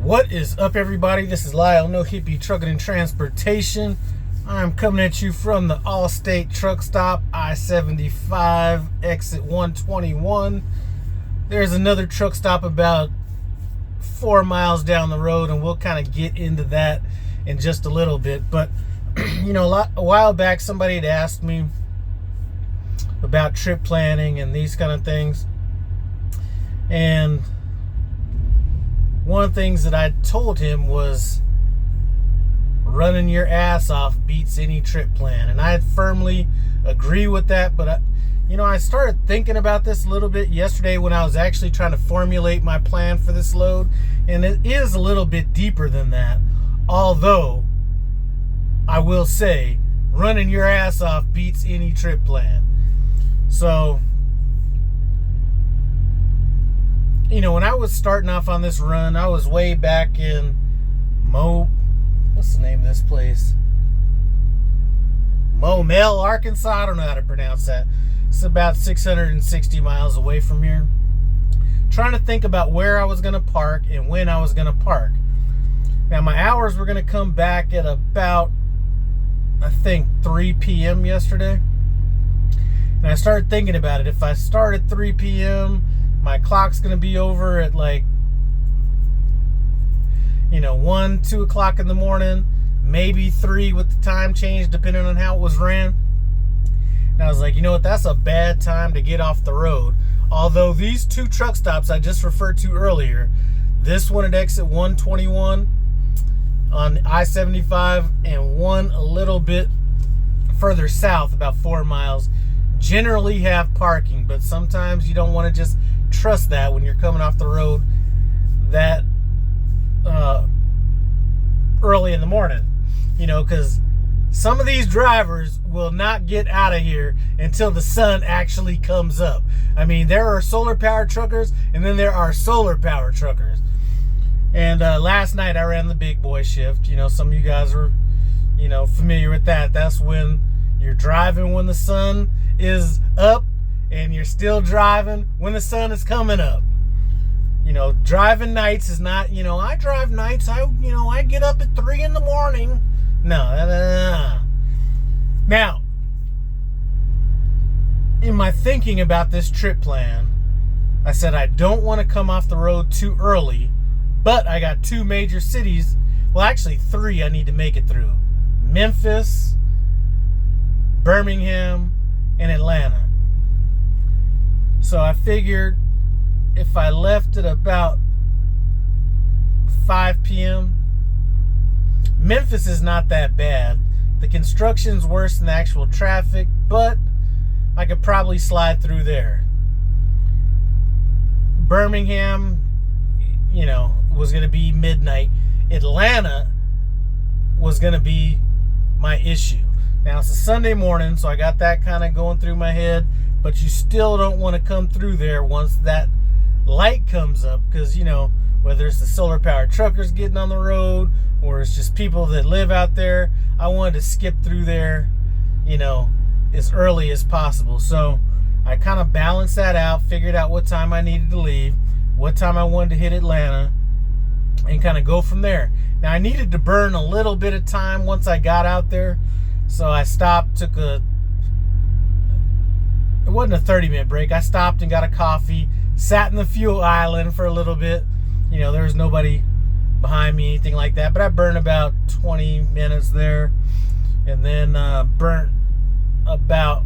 What is up, everybody? This is Lyle, No Hippie Trucking and Transportation. I'm coming at you from the Allstate truck stop, I-75, exit 121. There's another truck stop about 4 miles down the road, and we'll kind of get into that in just a little bit. But, you know, a while back, somebody had asked me about trip planning and these kind of things. And one of the things that I told him was running your ass off beats any trip plan. And I firmly agree with that. But, I started thinking about this a little bit yesterday when I was actually trying to formulate my plan for this load. And it is a little bit deeper than that. Although, I will say, running your ass off beats any trip plan. So, when I was starting off on this run, I was way back in what's the name of this place? Momel, Arkansas. I don't know how to pronounce that. It's about 660 miles away from here. Trying to think about where I was going to park and when I was going to park. Now, my hours were going to come back at about, I think, 3 p.m. yesterday. And I started thinking about it. If I start at 3 p.m., my clock's going to be over at 1, 2 o'clock in the morning, maybe 3 with the time change, depending on how it was ran. And I was like, you know what, that's a bad time to get off the road. Although these two truck stops I just referred to earlier, this one at exit 121 on I-75 and one a little bit further south, about 4 miles, generally have parking. But sometimes you don't want to just trust that when you're coming off the road that early in the morning, because some of these drivers will not get out of here until the sun actually comes up. I mean, there are solar powered truckers, and then there are solar powered truckers. And last night I ran the big boy shift. Some of you guys are familiar with that. That's when you're driving when the sun is up, and you're still driving when the sun is coming up. Driving nights is not, I drive nights, I get up at 3 in the morning. No. Now, in my thinking about this trip plan, I said I don't want to come off the road too early, but I got 2 major cities, well, actually 3 I need to make it through. Memphis, Birmingham, and Atlanta. So I figured if I left at about 5 p.m., Memphis is not that bad. The construction's worse than the actual traffic, but I could probably slide through there. Birmingham, was going to be midnight. Atlanta was going to be my issue. Now, it's a Sunday morning, so I got that kind of going through my head, but you still don't want to come through there once that light comes up, because, whether it's the solar powered truckers getting on the road or it's just people that live out there, I wanted to skip through there, as early as possible. So I kind of balanced that out, figured out what time I needed to leave, what time I wanted to hit Atlanta, and kind of go from there. Now, I needed to burn a little bit of time once I got out there, so I stopped, it wasn't a 30-minute break. I stopped and got a coffee, sat in the fuel island for a little bit. There was nobody behind me, anything like that. But I burned about 20 minutes there. And then burnt about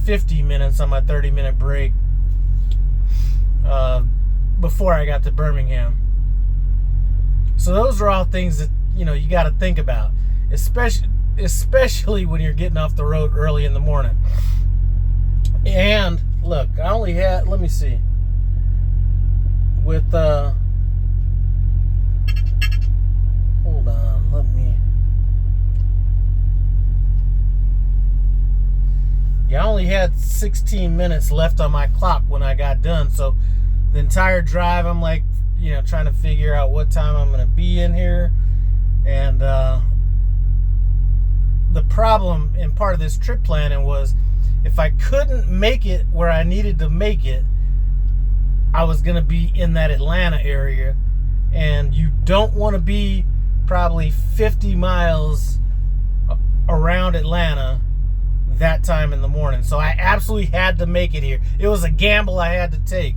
50 minutes on my 30-minute break before I got to Birmingham. So those are all things that, you got to think about. Especially when you're getting off the road early in the morning. And look, I only had, let me see, with hold on, I only had 16 minutes left on my clock when I got done. So the entire drive, I'm trying to figure out what time I'm going to be in here. And the problem in part of this trip planning was, if I couldn't make it where I needed to make it, I was going to be in that Atlanta area. and you don't want to be probably 50 miles around Atlanta that time in the morning. So I absolutely had to make it here. It was a gamble I had to take,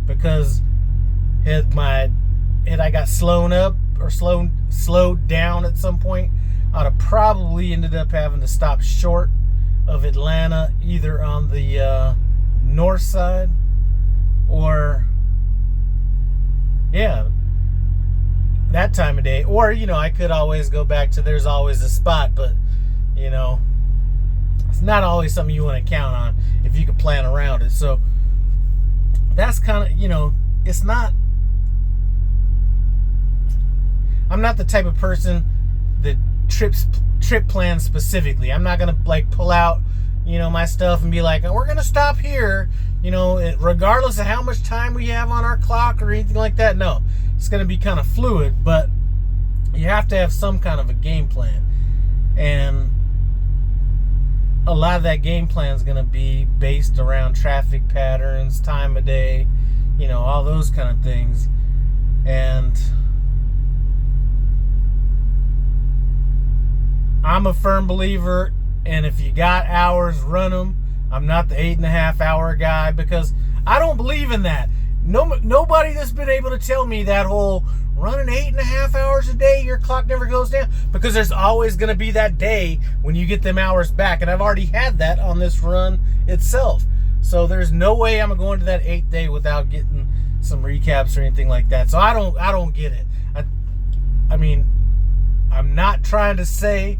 because had I got slowed up or slowed down at some point, I'd have probably ended up having to stop short of Atlanta, either on the north side or that time of day, or I could always go back to There's Always a Spot, but it's not always something you want to count on if you can plan around it. So that's kind of, it's not, I'm not the type of person that trip plans specifically. I'm not gonna like pull out my stuff and be like, oh, we're gonna stop here, regardless of how much time we have on our clock or anything like that. No, it's gonna be kind of fluid, but you have to have some kind of a game plan, and a lot of that game plan is gonna be based around traffic patterns, time of day, all those kind of things. And I'm a firm believer, and if you got hours, run them. I'm not the 8.5 hour guy, because I don't believe in that. Nobody that's been able to tell me that whole running 8.5 hours a day, your clock never goes down, because there's always going to be that day when you get them hours back, and I've already had that on this run itself. So there's no way I'm going to that 8th day without getting some recaps or anything like that. So I don't get it. I mean, I'm not trying to say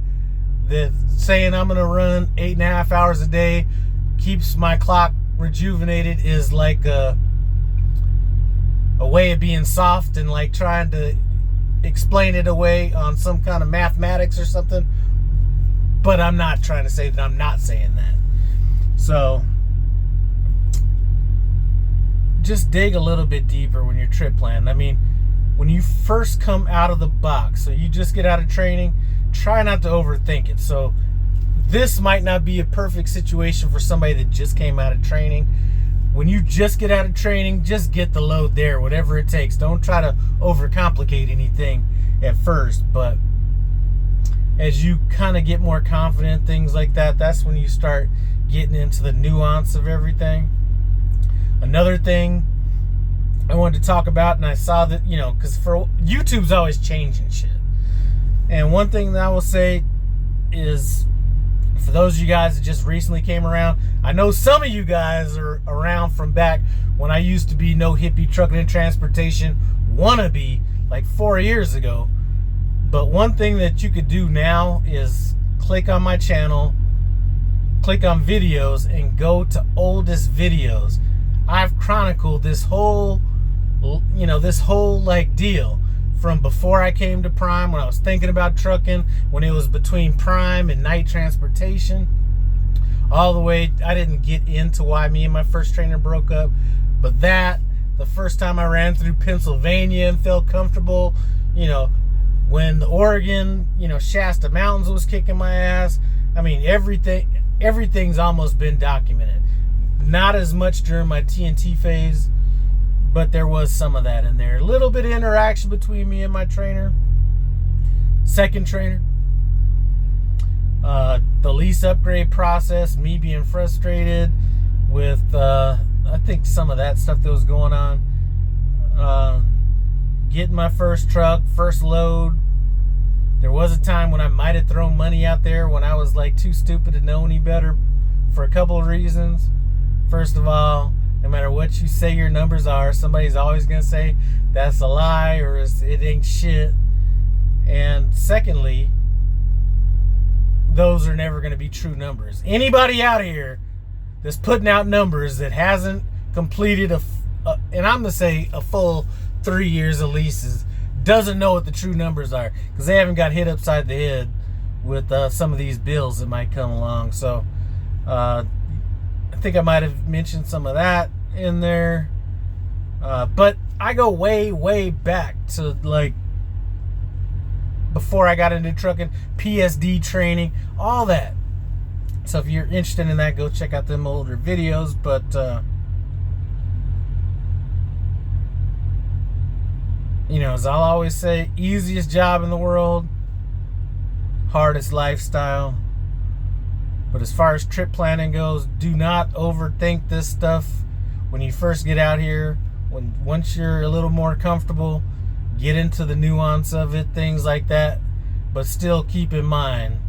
that saying I'm going to run 8.5 hours a day keeps my clock rejuvenated is like a way of being soft and like trying to explain it away on some kind of mathematics or something. But I'm not trying to say that I'm not saying that. So just dig a little bit deeper when you're trip planning. I mean, when you first come out of the box, so you just get out of training, try not to overthink it. So this might not be a perfect situation for somebody that just came out of training. When you just get out of training, just get the load there, whatever it takes. Don't try to overcomplicate anything at first. But as you kind of get more confident, things like that, that's when you start getting into the nuance of everything. Another thing I wanted to talk about, and I saw that, because for YouTube's always changing shit. And one thing that I will say is, for those of you guys that just recently came around, I know some of you guys are around from back when I used to be No Hippie Trucking and Transportation wannabe, like 4 years ago. But one thing that you could do now is click on my channel, click on videos, and go to oldest videos. I've chronicled this whole like deal from before I came to Prime, when I was thinking about trucking, when it was between Prime and night transportation, all the way. I didn't get into why me and my first trainer broke up, but the first time I ran through Pennsylvania and felt comfortable, when the Oregon, Shasta Mountains was kicking my ass. I mean, everything's almost been documented. Not as much during my TNT phase, but there was some of that in there. A little bit of interaction between me and my trainer, second trainer. The lease upgrade process, me being frustrated with, I think, some of that stuff that was going on. Getting my first truck, first load. There was a time when I might have thrown money out there when I was like too stupid to know any better, for a couple of reasons. First of all, no matter what you say your numbers are, somebody's always going to say that's a lie or it ain't shit. And secondly, those are never going to be true numbers. Anybody out here that's putting out numbers that hasn't completed and I'm going to say a full 3 years of leases doesn't know what the true numbers are, because they haven't got hit upside the head with some of these bills that might come along. So I think I might have mentioned some of that in there. But I go way, way back to like before I got into trucking, PSD training, all that. So if you're interested in that, go check out them older videos. But You know, as I'll always say, easiest job in the world, hardest lifestyle. But as far as trip planning goes, do not overthink this stuff when you first get out here. Once you're a little more comfortable, get into the nuance of it, things like that. But still keep in mind,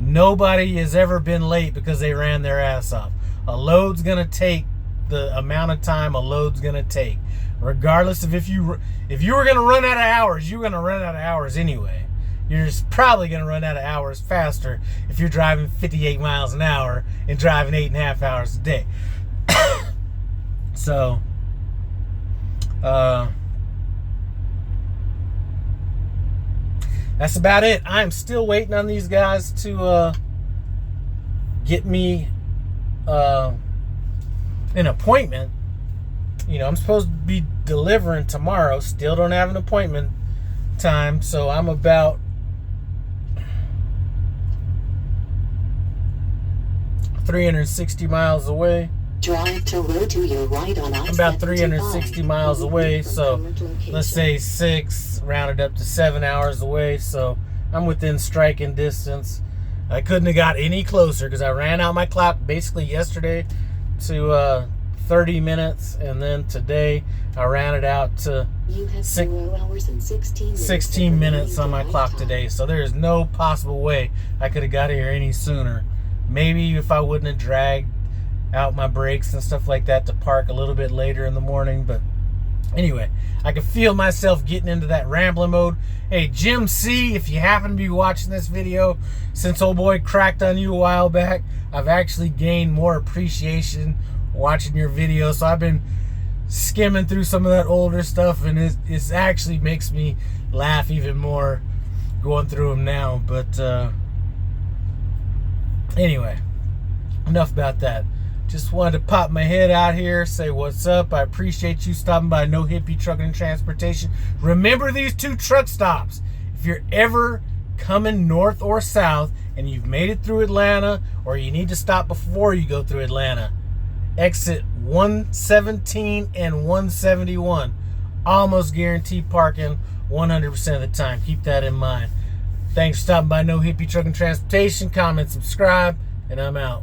nobody has ever been late because they ran their ass off. A load's gonna take the amount of time a load's gonna take. Regardless of if you were gonna run out of hours, you're gonna run out of hours anyway. You're just probably gonna run out of hours faster if you're driving 58 miles an hour and driving 8.5 hours a day. So, that's about it. I'm still waiting on these guys to get me an appointment. You know, I'm supposed to be delivering tomorrow. Still don't have an appointment time, so I'm about 360 miles away. Drive to road to your right on I-75. I'm about 360 miles away, so let's say 6, rounded up to 7 hours away. So I'm within striking distance. I couldn't have got any closer because I ran out my clock basically yesterday to 30 minutes, and then today I ran it out to 0 hours and 16 minutes on my clock today. So there's no possible way I could have got here any sooner. Maybe if I wouldn't have dragged out my brakes and stuff like that to park a little bit later in the morning. But anyway, I can feel myself getting into that rambling mode. Hey, Jim C, if you happen to be watching this video, since old boy cracked on you a while back, I've actually gained more appreciation watching your videos. So I've been skimming through some of that older stuff, and it actually makes me laugh even more going through them now. But anyway, enough about that. Just wanted to pop my head out here, say what's up. I appreciate you stopping by No Hippie Trucking and Transportation. Remember these 2 truck stops. If you're ever coming north or south and you've made it through Atlanta, or you need to stop before you go through Atlanta, exit 117 and 171. Almost guaranteed parking 100% of the time. Keep that in mind. Thanks for stopping by No Hippie Trucking and Transportation. Comment, subscribe, and I'm out.